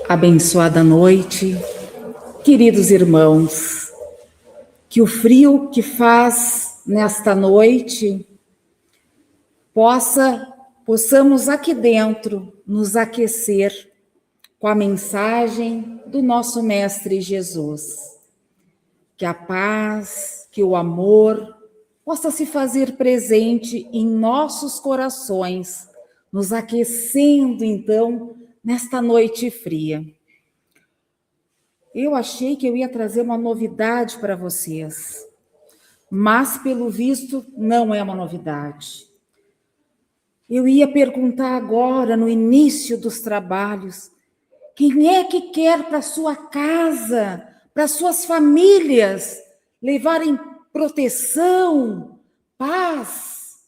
Abençoada noite, queridos irmãos, que o frio que faz nesta noite possamos aqui dentro nos aquecer com a mensagem do nosso Mestre Jesus. Que a paz, que o amor possa se fazer presente em nossos corações, nos aquecendo então nesta noite fria. Eu achei que eu ia trazer uma novidade para vocês, mas pelo visto não é uma novidade. Eu ia perguntar agora, no início dos trabalhos, quem é que quer para sua casa, para suas famílias, levarem proteção, paz,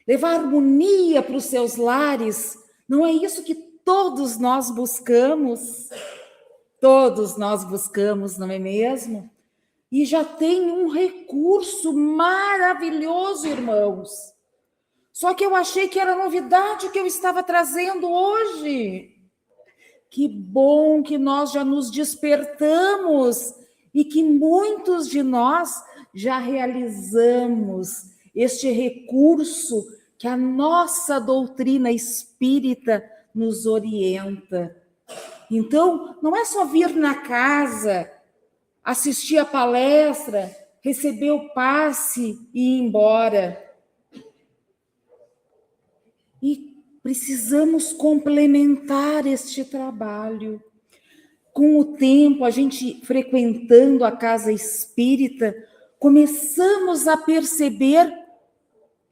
levar harmonia para os seus lares? Não é isso que todos nós buscamos? Todos nós buscamos, não é mesmo? E já tem um recurso maravilhoso, irmãos. Só que eu achei que era novidade que eu estava trazendo hoje. Que bom que nós já nos despertamos e que muitos de nós já realizamos este recurso que a nossa doutrina espírita nos orienta. Então, não é só vir na casa, assistir a palestra, receber o passe e ir embora. E precisamos complementar este trabalho. Com o tempo, a gente frequentando a casa espírita, começamos a perceber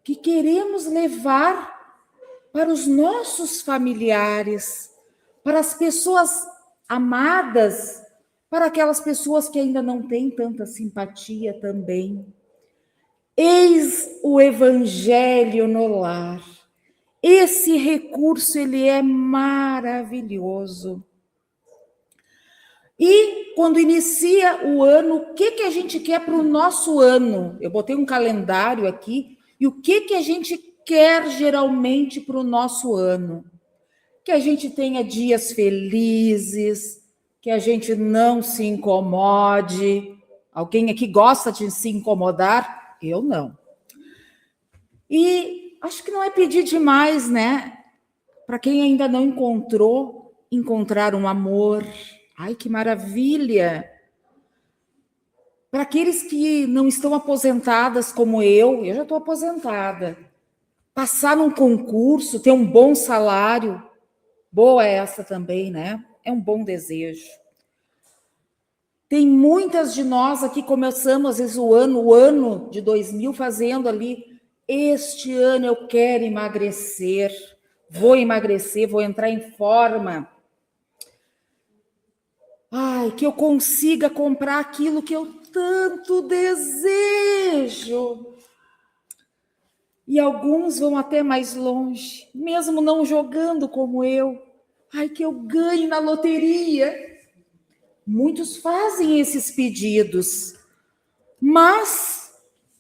que queremos levar para os nossos familiares, para as pessoas amadas, para aquelas pessoas que ainda não têm tanta simpatia também. Eis o Evangelho no lar. Esse recurso, ele é maravilhoso. E quando inicia o ano, o que a gente quer para o nosso ano? Eu botei um calendário aqui, e o que a gente quer geralmente para o nosso ano? Que a gente tenha dias felizes, que a gente não se incomode. Alguém aqui gosta de se incomodar? Eu não. E acho que não é pedir demais, né? Para quem ainda não encontrou, encontrar um amor. Ai, que maravilha! Para aqueles que não estão aposentadas como eu já estou aposentada. Passar num concurso, ter um bom salário, boa essa também, né? É um bom desejo. Tem muitas de nós aqui, começamos às vezes o ano de 2000, fazendo ali, este ano eu quero emagrecer, vou entrar em forma. Ai, que eu consiga comprar aquilo que eu tanto desejo. E alguns vão até mais longe, mesmo não jogando como eu. Ai, que eu ganhe na loteria. Muitos fazem esses pedidos, mas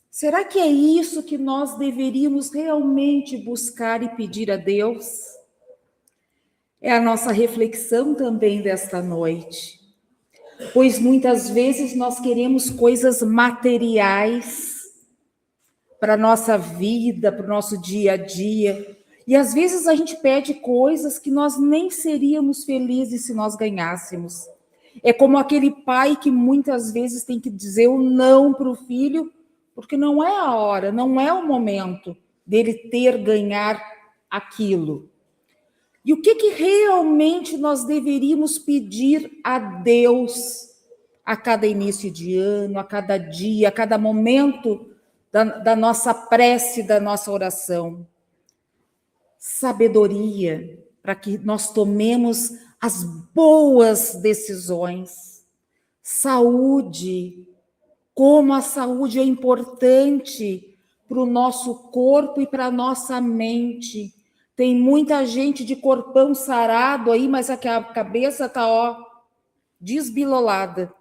será que é isso que nós deveríamos realmente buscar e pedir a Deus? É a nossa reflexão também desta noite, pois muitas vezes nós queremos coisas materiais para a nossa vida, para o nosso dia a dia, e às vezes a gente pede coisas que nós nem seríamos felizes se nós ganhássemos. É como aquele pai que muitas vezes tem que dizer o não para o filho, porque não é a hora, não é o momento dele ganhar aquilo. E o que realmente nós deveríamos pedir a Deus a cada início de ano, a cada dia, a cada momento da nossa prece, da nossa oração? Sabedoria, para que nós tomemos as boas decisões. Saúde, como a saúde é importante para o nosso corpo e para a nossa mente. Tem muita gente de corpão sarado aí, mas a cabeça está, desbilolada,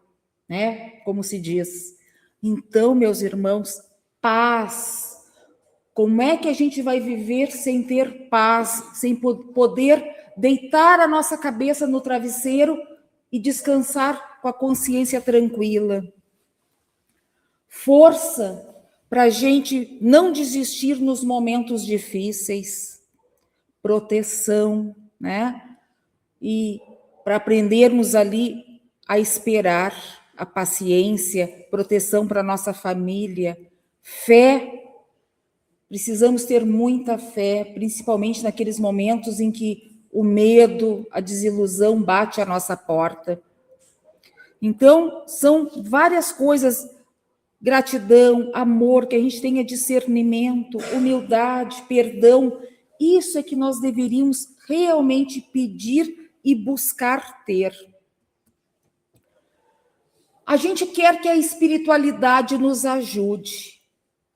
né? Como se diz. Então, meus irmãos, paz. Como é que a gente vai viver sem ter paz, sem poder deitar a nossa cabeça no travesseiro e descansar com a consciência tranquila. Força para a gente não desistir nos momentos difíceis. Proteção, né? E para aprendermos ali a esperar, a paciência, proteção para nossa família, fé. Precisamos ter muita fé, principalmente naqueles momentos em que o medo, a desilusão bate à nossa porta. Então, são várias coisas, gratidão, amor, que a gente tenha discernimento, humildade, perdão. Isso é que nós deveríamos realmente pedir e buscar ter. A gente quer que a espiritualidade nos ajude.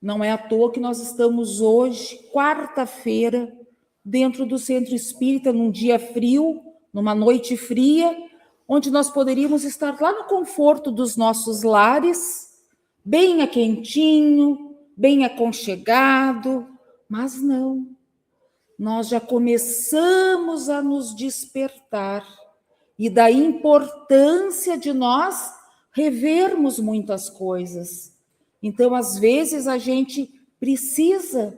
Não é à toa que nós estamos hoje, quarta-feira, dentro do Centro Espírita, num dia frio, numa noite fria, onde nós poderíamos estar lá no conforto dos nossos lares, bem quentinho, bem aconchegado, mas não. Nós já começamos a nos despertar e da importância de nós revermos muitas coisas. Então, às vezes, a gente precisa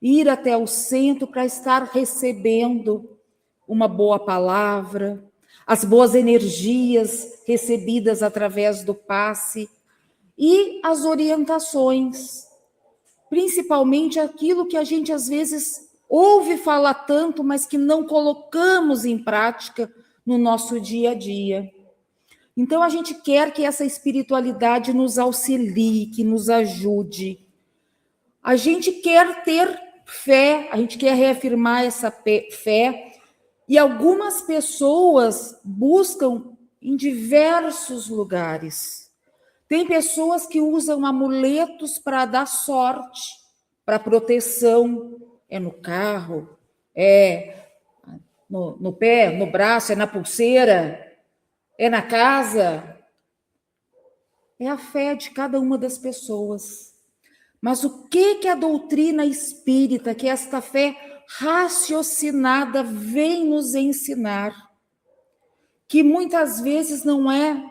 ir até o centro para estar recebendo uma boa palavra, as boas energias recebidas através do passe e as orientações, principalmente aquilo que a gente, às vezes, ouve falar tanto, mas que não colocamos em prática no nosso dia a dia. Então, a gente quer que essa espiritualidade nos auxilie, que nos ajude. A gente quer ter fé, a gente quer reafirmar essa fé, e algumas pessoas buscam em diversos lugares. Tem pessoas que usam amuletos para dar sorte, para proteção. É no carro, é no pé, no braço, é na pulseira, é na casa. É a fé de cada uma das pessoas. Mas o que a doutrina espírita, que esta fé raciocinada vem nos ensinar? Que muitas vezes não é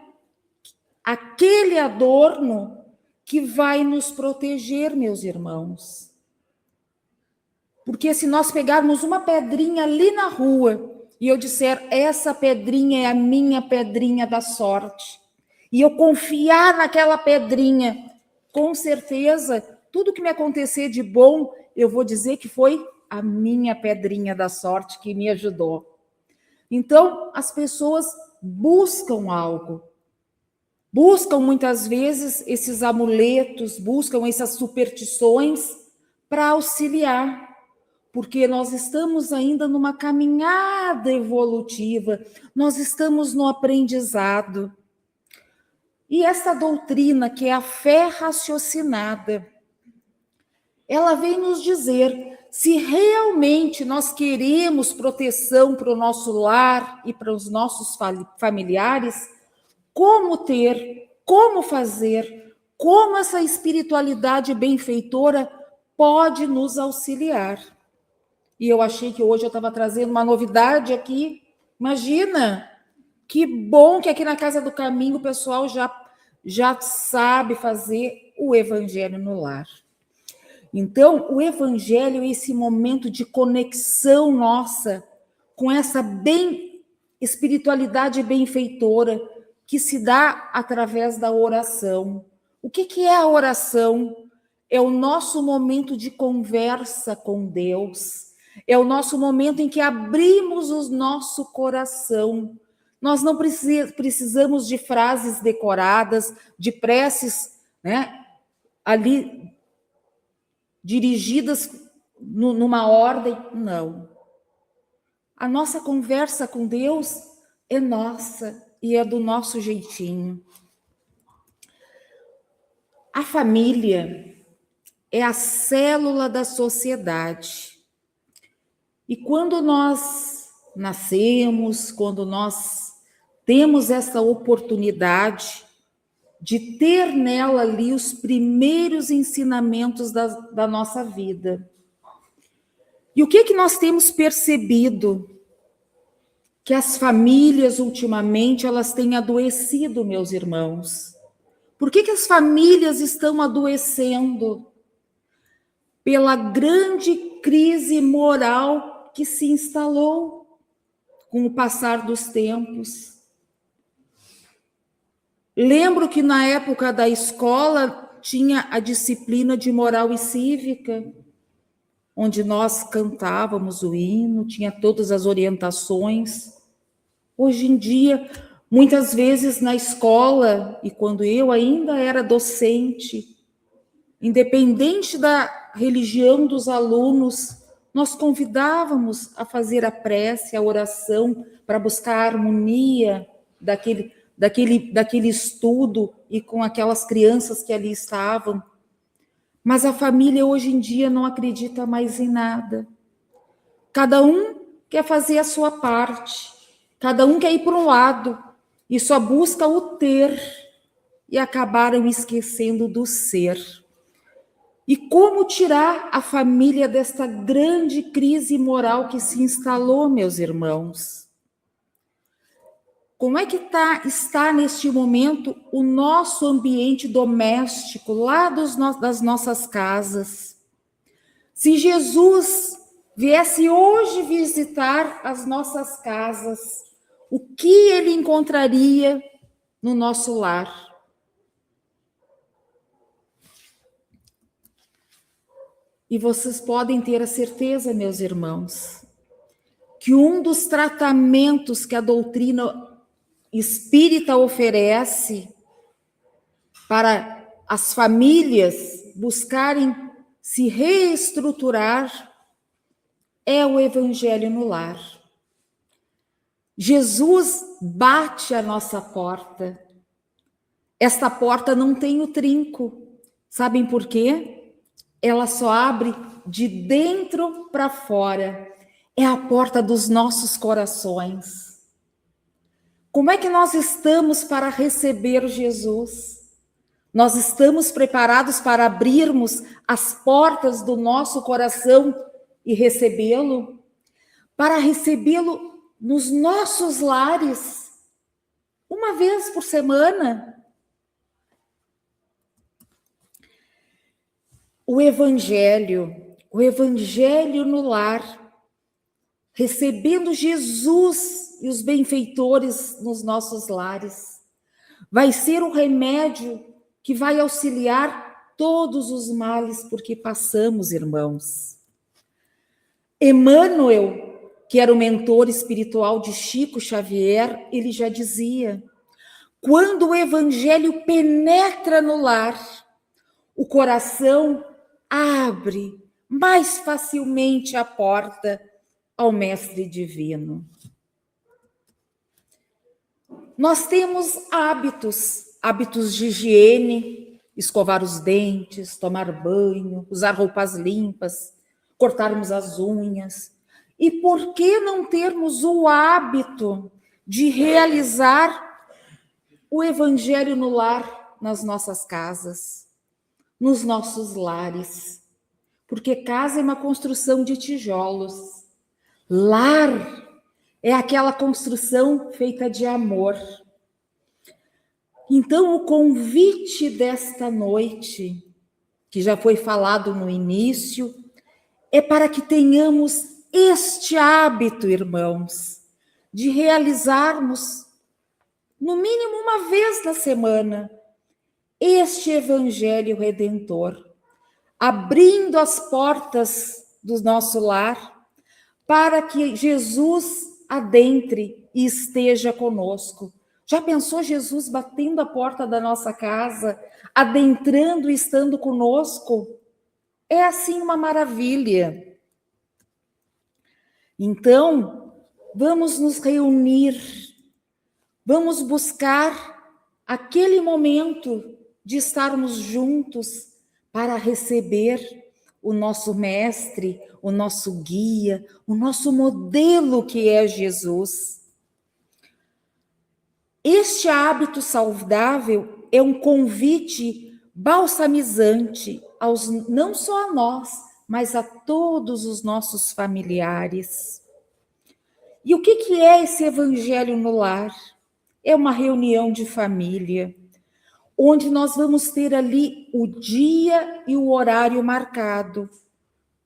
aquele adorno que vai nos proteger, meus irmãos. Porque se nós pegarmos uma pedrinha ali na rua e eu disser, essa pedrinha é a minha pedrinha da sorte, e eu confiar naquela pedrinha, com certeza, tudo que me acontecer de bom, eu vou dizer que foi a minha pedrinha da sorte que me ajudou. Então, as pessoas buscam algo. Buscam muitas vezes esses amuletos, buscam essas superstições para auxiliar, porque nós estamos ainda numa caminhada evolutiva, nós estamos no aprendizado. E essa doutrina, que é a fé raciocinada, ela vem nos dizer se realmente nós queremos proteção para o nosso lar e para os nossos familiares, como ter, como fazer, como essa espiritualidade benfeitora pode nos auxiliar. E eu achei que hoje eu estava trazendo uma novidade aqui. Imagina, que bom que aqui na Casa do Caminho o pessoal já sabe fazer o Evangelho no lar. Então, o Evangelho é esse momento de conexão nossa com essa espiritualidade benfeitora que se dá através da oração. O que é a oração? É o nosso momento de conversa com Deus. É o nosso momento em que abrimos o nosso coração. Nós não precisamos de frases decoradas, de preces, né, ali dirigidas numa ordem, não. A nossa conversa com Deus é nossa e é do nosso jeitinho. A família é a célula da sociedade. E quando nós nascemos, quando nós temos essa oportunidade de ter nela ali os primeiros ensinamentos da nossa vida. E o que nós temos percebido? que as famílias, ultimamente, elas têm adoecido, meus irmãos. Por que as famílias estão adoecendo? Pela grande crise moral que se instalou com o passar dos tempos. Lembro que na época da escola tinha a disciplina de moral e cívica, onde nós cantávamos o hino, tinha todas as orientações. Hoje em dia, muitas vezes na escola, e quando eu ainda era docente, independente da religião dos alunos, nós convidávamos a fazer a prece, a oração, para buscar a harmonia daquele estudo e com aquelas crianças que ali estavam. Mas a família hoje em dia não acredita mais em nada. Cada um quer fazer a sua parte, cada um quer ir para um lado e só busca o ter e acabaram esquecendo do ser. E como tirar a família desta grande crise moral que se instalou, meus irmãos? Como é que está neste momento o nosso ambiente doméstico, lá das nossas casas? Se Jesus viesse hoje visitar as nossas casas, o que ele encontraria no nosso lar? E vocês podem ter a certeza, meus irmãos, que um dos tratamentos que a doutrina espírita oferece para as famílias buscarem se reestruturar é o evangelho no lar. Jesus bate a nossa porta. Esta porta não tem o trinco. Sabem por quê? Ela só abre de dentro para fora. É a porta dos nossos corações. Como é que nós estamos para receber Jesus? Nós estamos preparados para abrirmos as portas do nosso coração e recebê-lo? Para recebê-lo nos nossos lares, uma vez por semana? O Evangelho no lar, recebendo Jesus e os benfeitores nos nossos lares, vai ser o remédio que vai auxiliar todos os males por que passamos, irmãos. Emmanuel, que era o mentor espiritual de Chico Xavier, ele já dizia: quando o Evangelho penetra no lar, o coração abre mais facilmente a porta ao Mestre Divino. Nós temos hábitos de higiene, escovar os dentes, tomar banho, usar roupas limpas, cortarmos as unhas. E por que não termos o hábito de realizar o Evangelho no lar, nas nossas casas, nos nossos lares? Porque casa é uma construção de tijolos. Lar é aquela construção feita de amor. Então, o convite desta noite, que já foi falado no início, é para que tenhamos este hábito, irmãos, de realizarmos, no mínimo uma vez na semana, este Evangelho Redentor, abrindo as portas do nosso lar, para que Jesus adentre e esteja conosco. Já pensou Jesus batendo a porta da nossa casa, adentrando e estando conosco? É assim uma maravilha. Então, vamos nos reunir, vamos buscar aquele momento de estarmos juntos para receber o nosso mestre, o nosso guia, o nosso modelo que é Jesus. Este hábito saudável é um convite balsamizante não só a nós, mas a todos os nossos familiares. E o que é esse evangelho no lar? É uma reunião de família, onde nós vamos ter ali o dia e o horário marcado,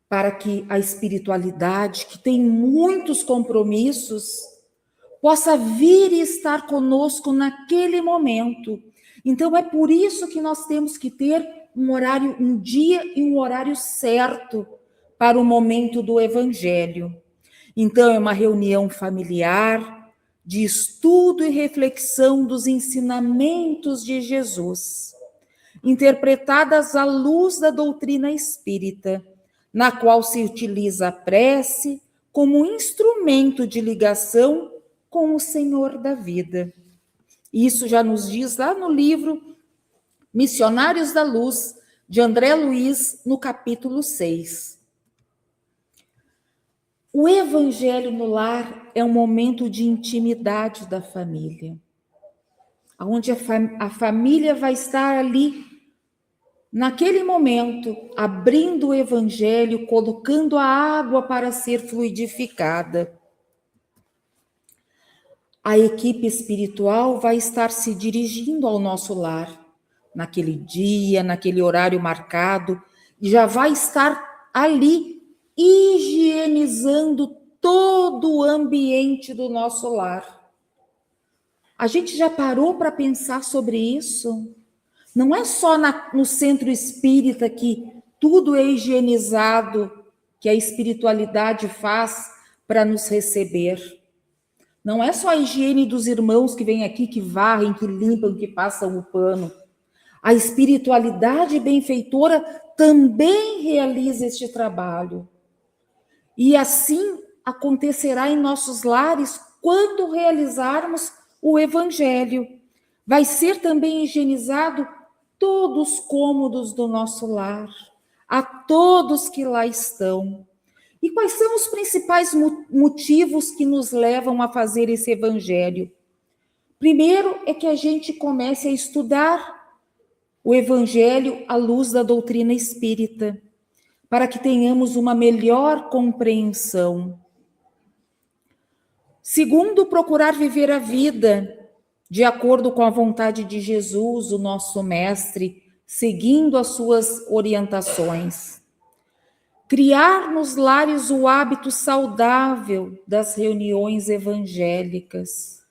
para que a espiritualidade, que tem muitos compromissos, possa vir e estar conosco naquele momento. Então, é por isso que nós temos que ter um horário, um dia e um horário certo para o momento do Evangelho. Então, é uma reunião familiar de estudo e reflexão dos ensinamentos de Jesus, interpretadas à luz da doutrina espírita, na qual se utiliza a prece como instrumento de ligação com o Senhor da vida. Isso já nos diz lá no livro Missionários da Luz, de André Luiz, no capítulo 6. O Evangelho no lar é um momento de intimidade da família, onde a família vai estar ali, naquele momento, abrindo o Evangelho, colocando a água para ser fluidificada. A equipe espiritual vai estar se dirigindo ao nosso lar, naquele dia, naquele horário marcado, e já vai estar ali higienizando todo o ambiente do nosso lar. A gente já parou para pensar sobre isso? Não é só no centro espírita que tudo é higienizado, que a espiritualidade faz para nos receber. Não é só a higiene dos irmãos que vêm aqui, que varrem, que limpam, que passam o pano. A espiritualidade benfeitora também realiza este trabalho. E assim acontecerá em nossos lares quando realizarmos o Evangelho. Vai ser também higienizado todos os cômodos do nosso lar, a todos que lá estão. E quais são os principais motivos que nos levam a fazer esse Evangelho? Primeiro é que a gente comece a estudar o Evangelho à luz da doutrina espírita, para que tenhamos uma melhor compreensão. Segundo, procurar viver a vida de acordo com a vontade de Jesus, o nosso Mestre, seguindo as suas orientações. Criar nos lares o hábito saudável das reuniões evangélicas.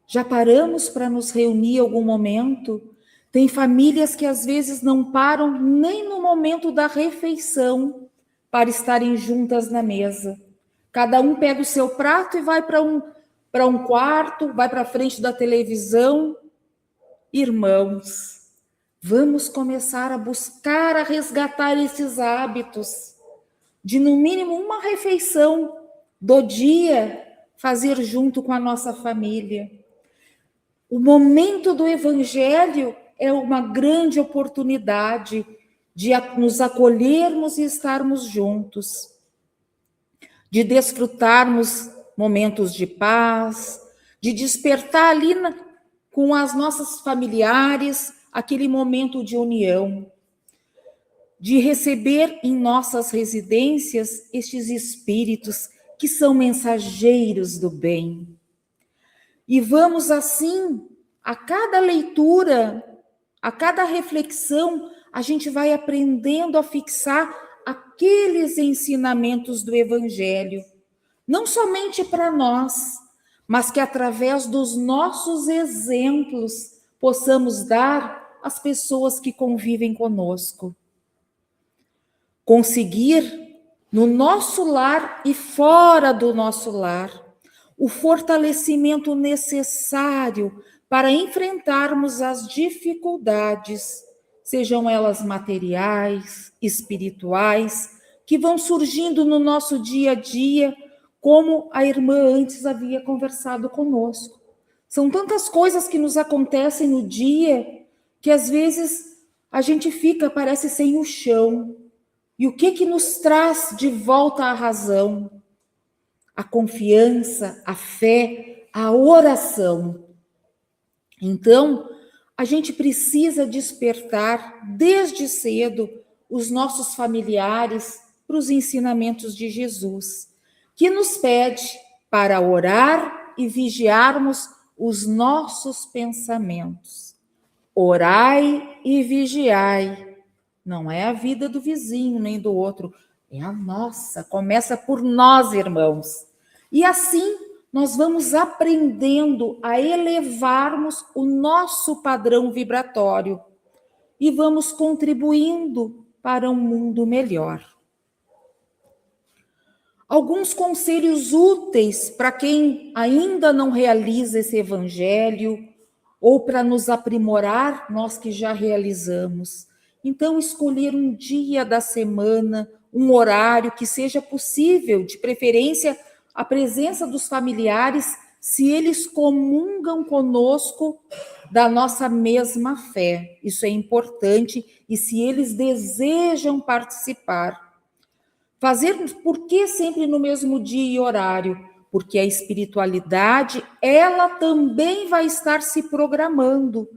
Já paramos para nos reunir em algum momento? Tem famílias que às vezes não param nem no momento da refeição para estarem juntas na mesa. Cada um pega o seu prato e vai para um quarto, vai para a frente da televisão. Irmãos, vamos começar a buscar, a resgatar esses hábitos de, no mínimo, uma refeição do dia fazer junto com a nossa família. O momento do Evangelho é uma grande oportunidade de nos acolhermos e estarmos juntos, de desfrutarmos momentos de paz, de despertar ali com as nossas familiares aquele momento de união, de receber em nossas residências estes espíritos que são mensageiros do bem. E vamos assim, a cada leitura, a cada reflexão, a gente vai aprendendo a fixar aqueles ensinamentos do Evangelho, não somente para nós, mas que através dos nossos exemplos possamos dar às pessoas que convivem conosco. Conseguir, no nosso lar e fora do nosso lar, o fortalecimento necessário para enfrentarmos as dificuldades, sejam elas materiais, espirituais, que vão surgindo no nosso dia a dia, como a irmã antes havia conversado conosco. São tantas coisas que nos acontecem no dia que às vezes a gente fica, parece, sem o chão. E o que nos traz de volta à razão? A confiança, a fé, a oração. Então, a gente precisa despertar desde cedo os nossos familiares para os ensinamentos de Jesus, que nos pede para orar e vigiarmos os nossos pensamentos. Orai e vigiai. Não é a vida do vizinho nem do outro, é a nossa. Começa por nós, irmãos. E assim nós vamos aprendendo a elevarmos o nosso padrão vibratório e vamos contribuindo para um mundo melhor. Alguns conselhos úteis para quem ainda não realiza esse evangelho ou para nos aprimorar, nós que já realizamos. Então, escolher um dia da semana, um horário que seja possível, de preferência, a presença dos familiares, se eles comungam conosco da nossa mesma fé. Isso é importante, e se eles desejam participar. Fazer por que sempre no mesmo dia e horário? Porque a espiritualidade, ela também vai estar se programando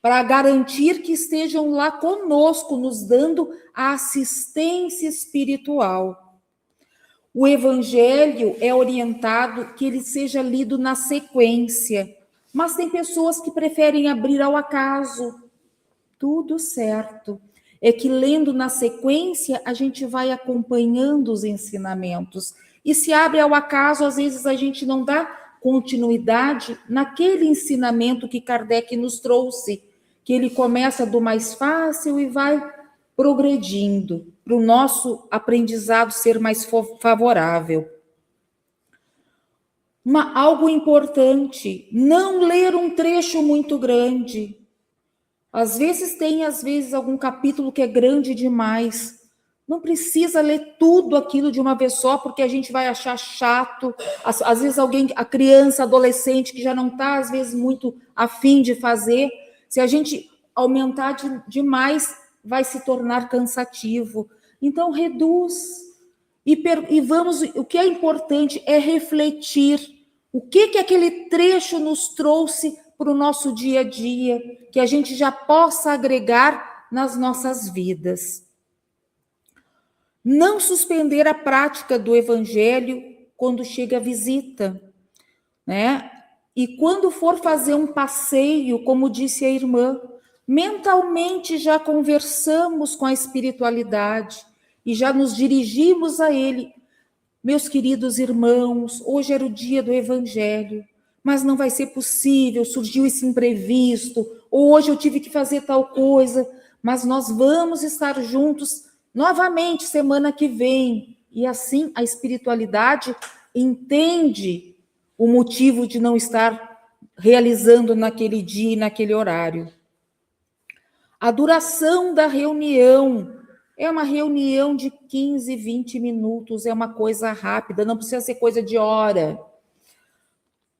para garantir que estejam lá conosco, nos dando a assistência espiritual. O evangelho é orientado que ele seja lido na sequência, mas tem pessoas que preferem abrir ao acaso. Tudo certo. É que lendo na sequência, a gente vai acompanhando os ensinamentos. E se abre ao acaso, às vezes a gente não dá continuidade naquele ensinamento que Kardec nos trouxe, que ele começa do mais fácil e vai progredindo para o nosso aprendizado ser mais favorável. Algo importante, não ler um trecho muito grande. Às vezes algum capítulo que é grande demais. Não precisa ler tudo aquilo de uma vez só, porque a gente vai achar chato. Às vezes a criança, adolescente, que já não está, às vezes, muito afim de fazer, se a gente aumentar demais, vai se tornar cansativo. Então, reduz. E vamos, o que é importante é refletir. O que aquele trecho nos trouxe para o nosso dia a dia, que a gente já possa agregar nas nossas vidas. Não suspender a prática do evangelho quando chega a visita, né? E quando for fazer um passeio, como disse a irmã, mentalmente já conversamos com a espiritualidade e já nos dirigimos a ele. Meus queridos irmãos, hoje era o dia do evangelho, mas não vai ser possível, surgiu esse imprevisto, ou hoje eu tive que fazer tal coisa, mas nós vamos estar juntos novamente semana que vem. E assim a espiritualidade entende o motivo de não estar realizando naquele dia e naquele horário. A duração da reunião é uma reunião de 15, 20 minutos, é uma coisa rápida, não precisa ser coisa de hora.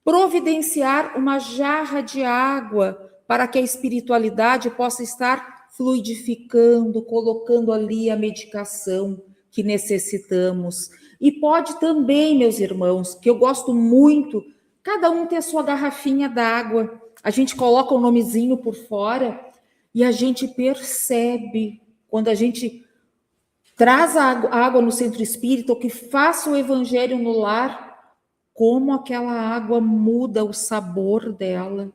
Providenciar uma jarra de água para que a espiritualidade possa estar fluidificando, colocando ali a medicação que necessitamos. E pode também, meus irmãos, que eu gosto muito, cada um ter a sua garrafinha d'água. A gente coloca o nomezinho por fora e a gente percebe, quando a gente traz a água no centro espírita, ou que faça o evangelho no lar, como aquela água muda o sabor dela.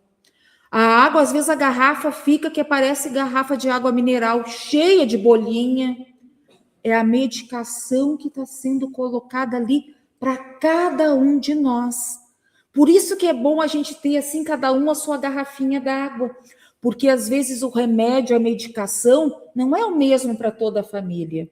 A água, às vezes a garrafa fica que parece garrafa de água mineral, cheia de bolinha. É a medicação que está sendo colocada ali para cada um de nós. Por isso que é bom a gente ter assim, cada um a sua garrafinha d'água, porque às vezes o remédio, a medicação, não é o mesmo para toda a família.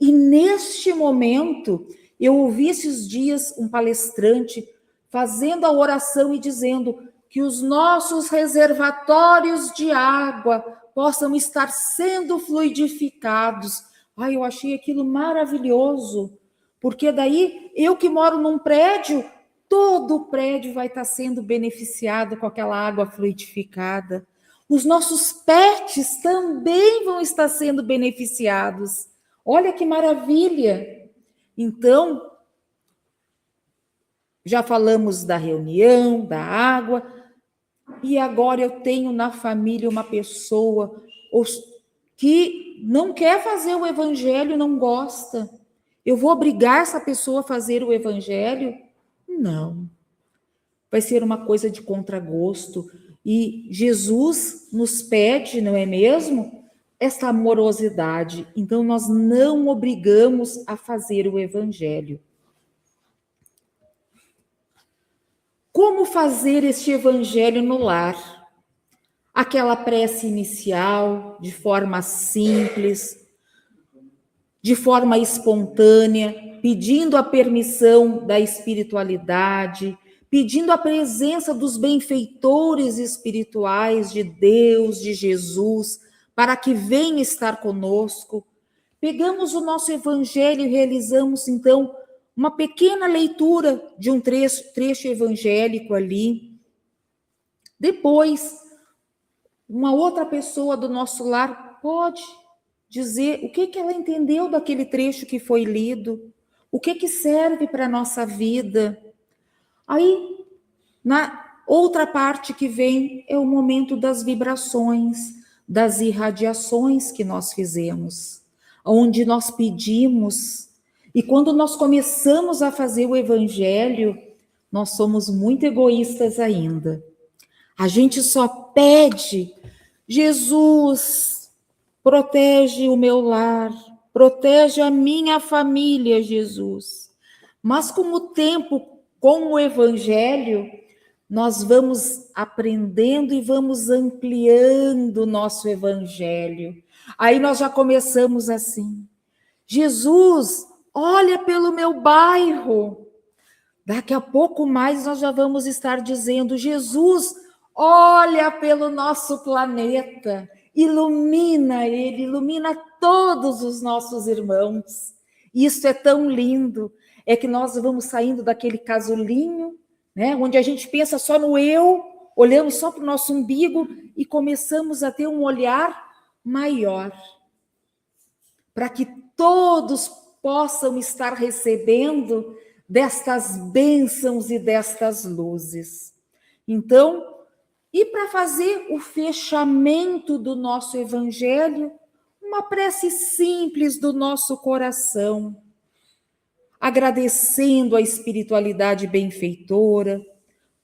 E neste momento, eu ouvi esses dias um palestrante fazendo a oração e dizendo que os nossos reservatórios de água possam estar sendo fluidificados. Ai, eu achei aquilo maravilhoso, porque daí eu que moro num prédio, todo o prédio vai estar sendo beneficiado com aquela água fluidificada. Os nossos pets também vão estar sendo beneficiados. Olha que maravilha! Então, já falamos da reunião, da água, e agora eu tenho na família uma pessoa que não quer fazer o evangelho, não gosta. Eu vou obrigar essa pessoa a fazer o evangelho? Não. Vai ser uma coisa de contragosto. E Jesus nos pede, não é mesmo? Essa amorosidade. Então, nós não obrigamos a fazer o evangelho. Como fazer este evangelho no lar? Aquela prece inicial, de forma simples, de forma espontânea, pedindo a permissão da espiritualidade, pedindo a presença dos benfeitores espirituais de Deus, de Jesus, para que venha estar conosco. Pegamos o nosso evangelho e realizamos, então, uma pequena leitura de um trecho evangélico ali. Depois, uma outra pessoa do nosso lar pode dizer o que ela entendeu daquele trecho que foi lido, o que serve para a nossa vida. Aí, na outra parte que vem, é o momento das vibrações, das irradiações que nós fizemos, onde nós pedimos. E quando nós começamos a fazer o evangelho, nós somos muito egoístas ainda. A gente só pede: Jesus, protege o meu lar, protege a minha família, Jesus. Mas com o tempo, com o evangelho, nós vamos aprendendo e vamos ampliando o nosso evangelho. Aí nós já começamos assim: Jesus, olha pelo meu bairro. Daqui a pouco mais nós já vamos estar dizendo: Jesus, olha pelo nosso planeta, ilumina ele, ilumina todos os nossos irmãos. Isso é tão lindo, é que nós vamos saindo daquele casulinho, né, onde a gente pensa só no eu, olhamos só para o nosso umbigo e começamos a ter um olhar maior, para que todos possam estar recebendo destas bênçãos e destas luzes. Então, e para fazer o fechamento do nosso evangelho, uma prece simples do nosso coração, agradecendo a espiritualidade benfeitora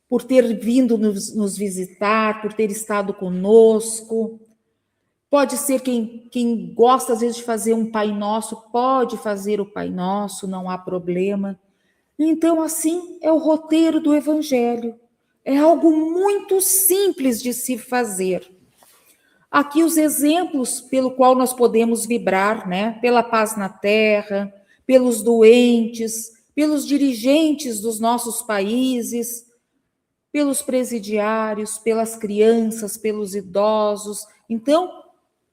por ter vindo nos visitar, por ter estado conosco. Pode ser quem gosta às vezes de fazer um Pai Nosso, pode fazer o Pai Nosso, não há problema. Então, assim, é o roteiro do evangelho. É algo muito simples de se fazer. Aqui os exemplos pelo qual nós podemos vibrar, né? Pela paz na terra, pelos doentes, pelos dirigentes dos nossos países, pelos presidiários, pelas crianças, pelos idosos. Então,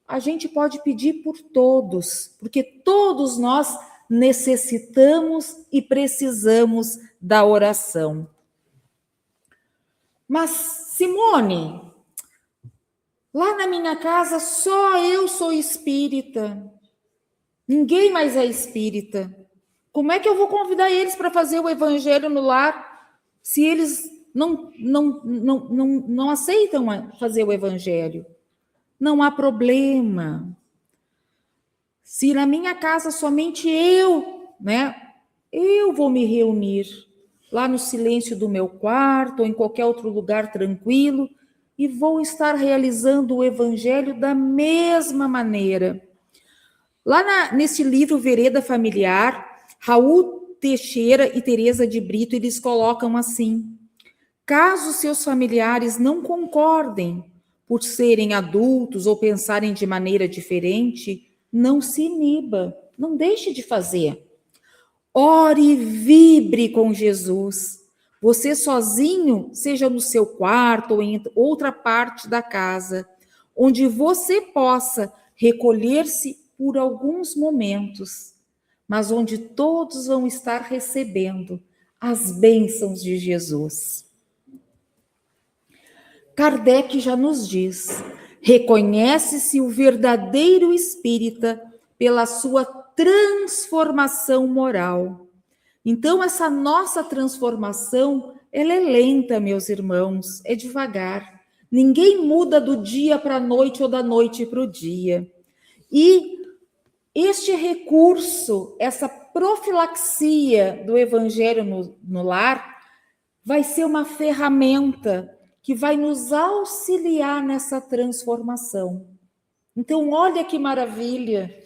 a gente pode pedir por todos, porque todos nós necessitamos e precisamos da oração. Mas, Simone, lá na minha casa só eu sou espírita. Ninguém mais é espírita. Como é que eu vou convidar eles para fazer o evangelho no lar se eles não aceitam fazer o evangelho? Não há problema. Se na minha casa somente eu, né? Eu vou me reunir lá no silêncio do meu quarto ou em qualquer outro lugar tranquilo e vou estar realizando o evangelho da mesma maneira. Lá nesse livro Vereda Familiar, Raul Teixeira e Teresa de Brito, eles colocam assim: caso seus familiares não concordem por serem adultos ou pensarem de maneira diferente, não se iniba, não deixe de fazer. Ore e vibre com Jesus. Você sozinho, seja no seu quarto ou em outra parte da casa, onde você possa recolher-se por alguns momentos, mas onde todos vão estar recebendo as bênçãos de Jesus. Kardec já nos diz: reconhece-se o verdadeiro espírita pela sua transformação moral. Então, essa nossa transformação, ela é lenta, meus irmãos, é devagar. Ninguém muda do dia para a noite ou da noite para o dia. E Este recurso, essa profilaxia do Evangelho no lar, vai ser uma ferramenta que vai nos auxiliar nessa transformação. Então, olha que maravilha!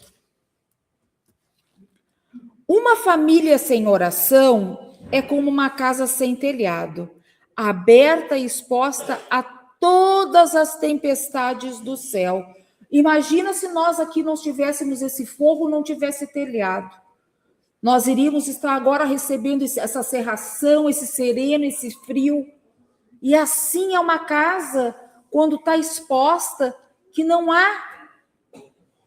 Uma família sem oração é como uma casa sem telhado, aberta e exposta a todas as tempestades do céu. Imagina se nós aqui não tivéssemos esse forro, não tivesse telhado. Nós iríamos estar agora recebendo essa cerração, esse sereno, esse frio. E assim é uma casa, quando está exposta, que não há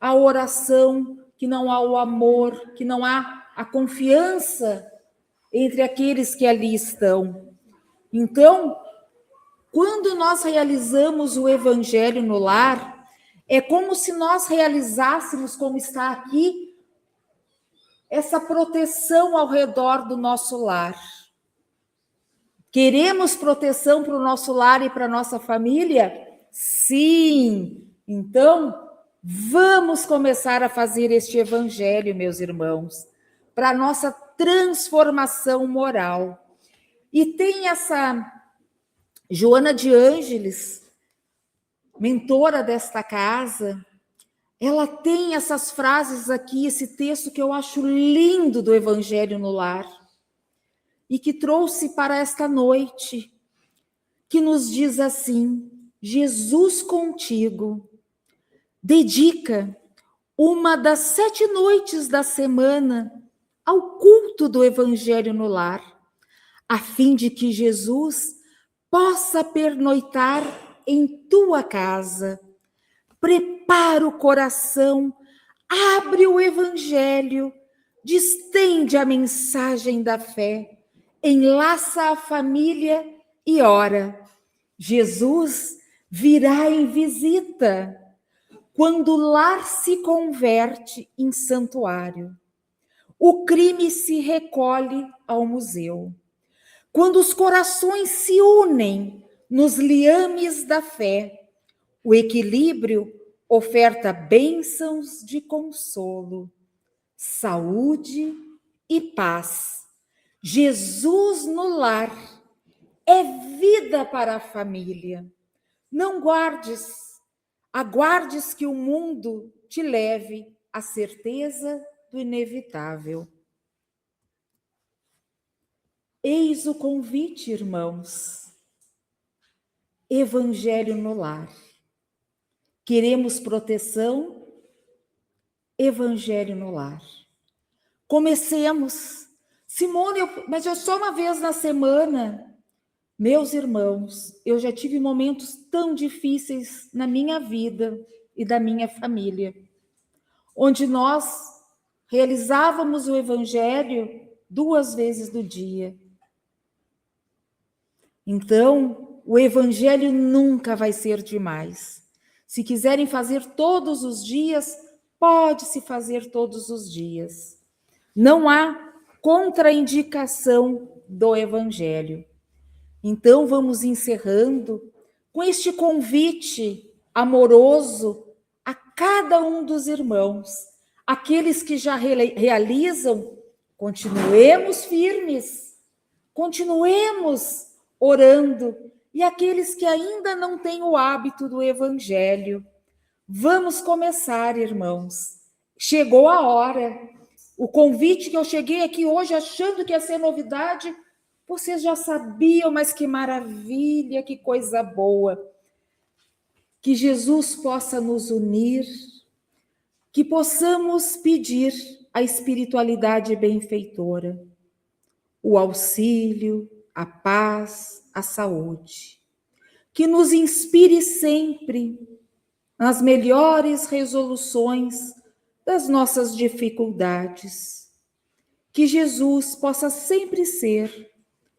a oração, que não há o amor, que não há a confiança entre aqueles que ali estão. Então, quando nós realizamos o Evangelho no lar, é como se nós realizássemos, como está aqui, essa proteção ao redor do nosso lar. Queremos proteção para o nosso lar e para a nossa família? Sim! Então, vamos começar a fazer este Evangelho, meus irmãos, para a nossa transformação moral. E tem essa Joana de Ângeles, mentora desta casa, ela tem essas frases aqui, esse texto que eu acho lindo do Evangelho no lar, e que trouxe para esta noite, que nos diz assim: Jesus contigo, dedica uma das 7 noites da semana ao culto do Evangelho no lar, a fim de que Jesus possa pernoitar em tua casa. Prepara o coração, abre o Evangelho, distende a mensagem da fé, enlaça a família e ora. Jesus virá em visita quando o lar se converte em santuário. O crime se recolhe ao museu. Quando os corações se unem nos liames da fé, o equilíbrio oferta bênçãos de consolo, saúde e paz. Jesus no lar é vida para a família. Não aguardes que o mundo te leve à certeza do inevitável. Eis o convite, irmãos. Evangelho no lar. Queremos proteção? Evangelho no lar. Comecemos. Simone, mas é só uma vez na semana. Meus irmãos, eu já tive momentos tão difíceis na minha vida e da minha família, onde nós realizávamos o Evangelho 2 vezes no dia. Então, o Evangelho nunca vai ser demais. Se quiserem fazer todos os dias, pode-se fazer todos os dias. Não há contraindicação do Evangelho. Então, vamos encerrando com este convite amoroso a cada um dos irmãos. Aqueles que já realizam, continuemos firmes, continuemos orando. E aqueles que ainda não têm o hábito do Evangelho, vamos começar, irmãos. Chegou a hora. O convite que eu cheguei aqui hoje achando que ia ser novidade, vocês já sabiam, mas que maravilha, que coisa boa. Que Jesus possa nos unir, que possamos pedir a espiritualidade benfeitora, o auxílio, a paz, a saúde. Que nos inspire sempre nas melhores resoluções das nossas dificuldades. Que Jesus possa sempre ser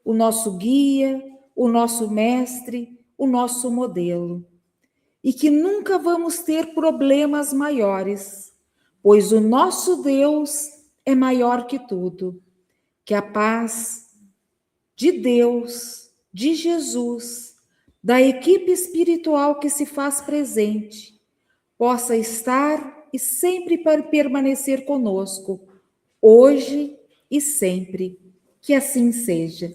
o nosso guia, o nosso mestre, o nosso modelo. E que nunca vamos ter problemas maiores, pois o nosso Deus é maior que tudo. Que a paz de Deus, de Jesus, da equipe espiritual que se faz presente, possa estar e sempre para permanecer conosco, hoje e sempre. Que assim seja.